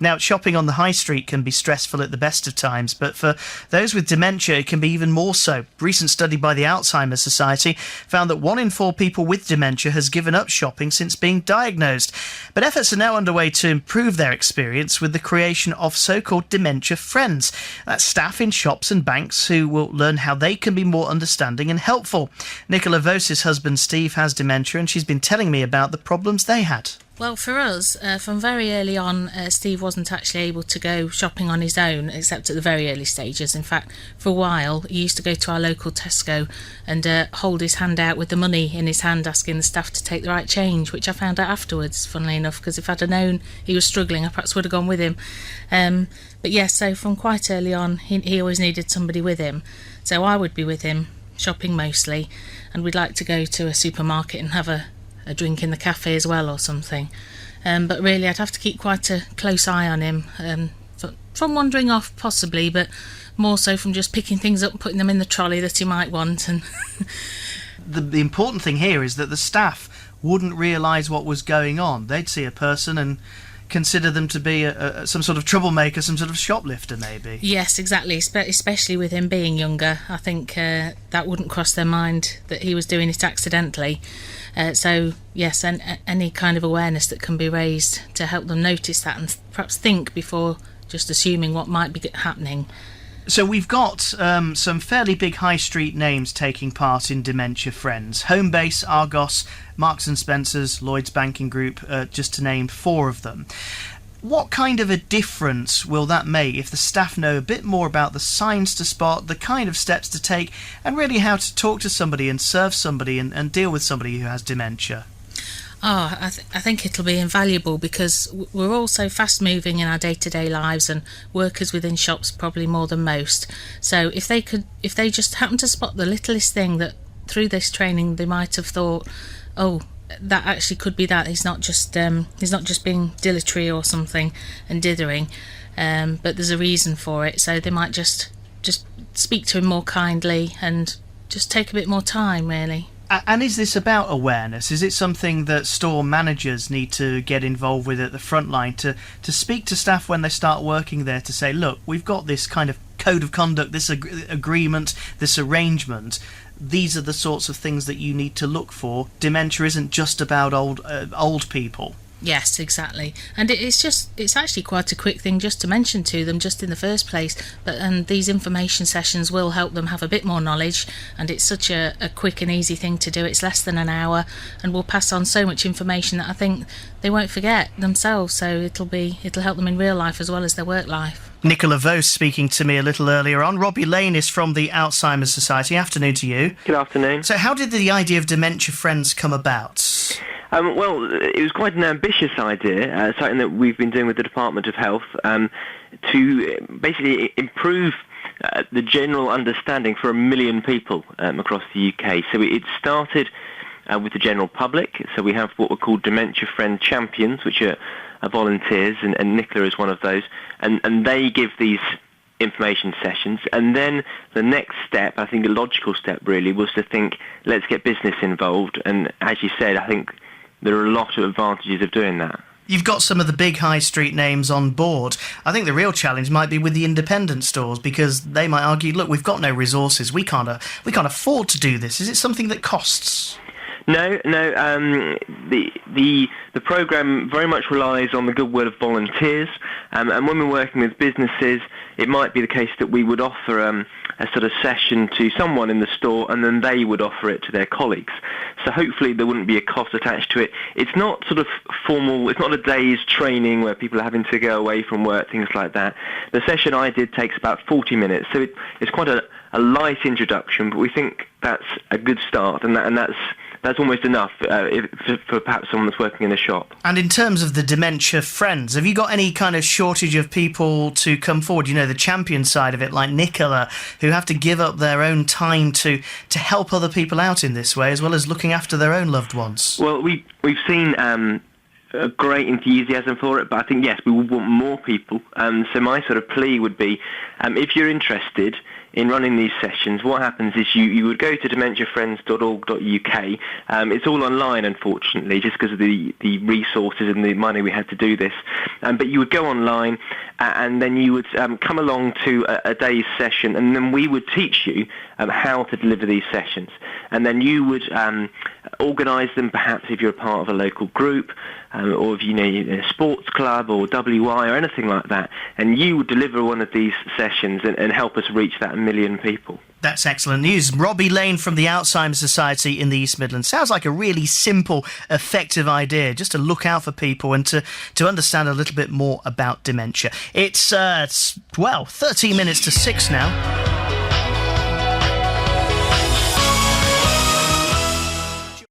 Now, shopping on the high street can be stressful at the best of times, but for those with dementia, it can be even more so. A recent study by the Alzheimer's Society found that 1 in 4 people with dementia has given up shopping since being diagnosed. But efforts are now underway to improve their experience with the creation of so-called Dementia Friends. That's staff in shops and banks who will learn how they can be more understanding and helpful. Nikola Voce's husband Steve has dementia, and she's been telling me about the problems they had. Well, for us, from very early on, Steve wasn't actually able to go shopping on his own, except at the very early stages. In fact, for a while, he used to go to our local Tesco and hold his hand out with the money in his hand, asking the staff to take the right change, which I found out afterwards, funnily enough, because if I'd have known he was struggling, I perhaps would have gone with him. But yes, so from quite early on, he always needed somebody with him. So I would be with him, shopping mostly, and we'd like to go to a supermarket and have a drink in the cafe as well or something. But really I'd have to keep quite a close eye on him, from wandering off possibly, but more so from just picking things up and putting them in the trolley that he might want. And the important thing here is that the staff wouldn't realise what was going on. They'd see a person and consider them to be some sort of troublemaker, some sort of shoplifter maybe. Yes, exactly, especially with him being younger. I think that wouldn't cross their mind that he was doing it accidentally. So yes, and any kind of awareness that can be raised to help them notice that and perhaps think before just assuming what might be happening. So we've got some fairly big high street names taking part in Dementia Friends. Homebase, Argos, Marks and Spencer's, Lloyds Banking Group, just to name 4 of them. What kind of a difference will that make if the staff know a bit more about the signs to spot, the kind of steps to take, and really how to talk to somebody and serve somebody and deal with somebody who has dementia? I think it'll be invaluable, because we're all so fast moving in our day-to-day lives, and workers within shops probably more than most. So if they just happen to spot the littlest thing that through this training they might have thought, oh, that actually could be that, he's not just being dilatory or something and dithering, but there's a reason for it. So they might just speak to him more kindly and just take a bit more time, really. And is this about awareness? Is it something that store managers need to get involved with at the front line to speak to staff when they start working there to say, look, we've got this kind of code of conduct, this agreement, this arrangement. These are the sorts of things that you need to look for. Dementia isn't just about old people. Yes, exactly. And it's actually quite a quick thing just to mention to them just in the first place. And these information sessions will help them have a bit more knowledge, and it's such a quick and easy thing to do. It's less than an hour, and we'll pass on so much information that I think they won't forget themselves. So it'll help them in real life as well as their work life. Nikola Voce speaking to me a little earlier on. Robbie Lane is from the Alzheimer's Society. Afternoon to you. Good afternoon. So how did the idea of Dementia Friends come about? Well, it was quite an ambitious idea, something that we've been doing with the Department of Health to basically improve the general understanding for 1 million people across the UK. So it started with the general public. So we have what we're called Dementia Friend Champions, which are volunteers, and Nicola is one of those. And they give these information sessions, and then the next step, I think a logical step really, was to think, let's get business involved. And as you said, I think there are a lot of advantages of doing that. You've got some of the big high street names on board. I think the real challenge might be with the independent stores, because they might argue, look, we've got no resources, we can't afford to do this. Is it something that costs? No. The programme very much relies on the goodwill of volunteers, and when we're working with businesses, it might be the case that we would offer a sort of session to someone in the store, and then they would offer it to their colleagues. So hopefully there wouldn't be a cost attached to it. It's not sort of formal, it's not a day's training where people are having to go away from work, things like that. The session I did takes about 40 minutes, so it's quite a light introduction, but we think that's a good start, and that's almost enough for perhaps someone that's working in a shop. And in terms of the Dementia Friends, have you got any kind of shortage of people to come forward? You know, the champion side of it, like Nicola, who have to give up their own time to help other people out in this way, as well as looking after their own loved ones. Well, we've seen a great enthusiasm for it, but I think, yes, we would want more people. So my sort of plea would be, if you're interested in running these sessions, what happens is you would go to dementiafriends.org.uk. It's all online, unfortunately, just because of the resources and the money we had to do this. But you would go online and then you would come along to a day's session, and then we would teach you how to deliver these sessions. And then you would organise them, perhaps if you're a part of a local group, or if in a sports club or WI or anything like that, and you would deliver one of these sessions and help us reach that 1 million people. That's excellent news. Robbie Lane from the Alzheimer's Society in the East Midlands. Sounds like a really simple, effective idea, just to look out for people and to understand a little bit more about dementia. It's 13 minutes to 6 now.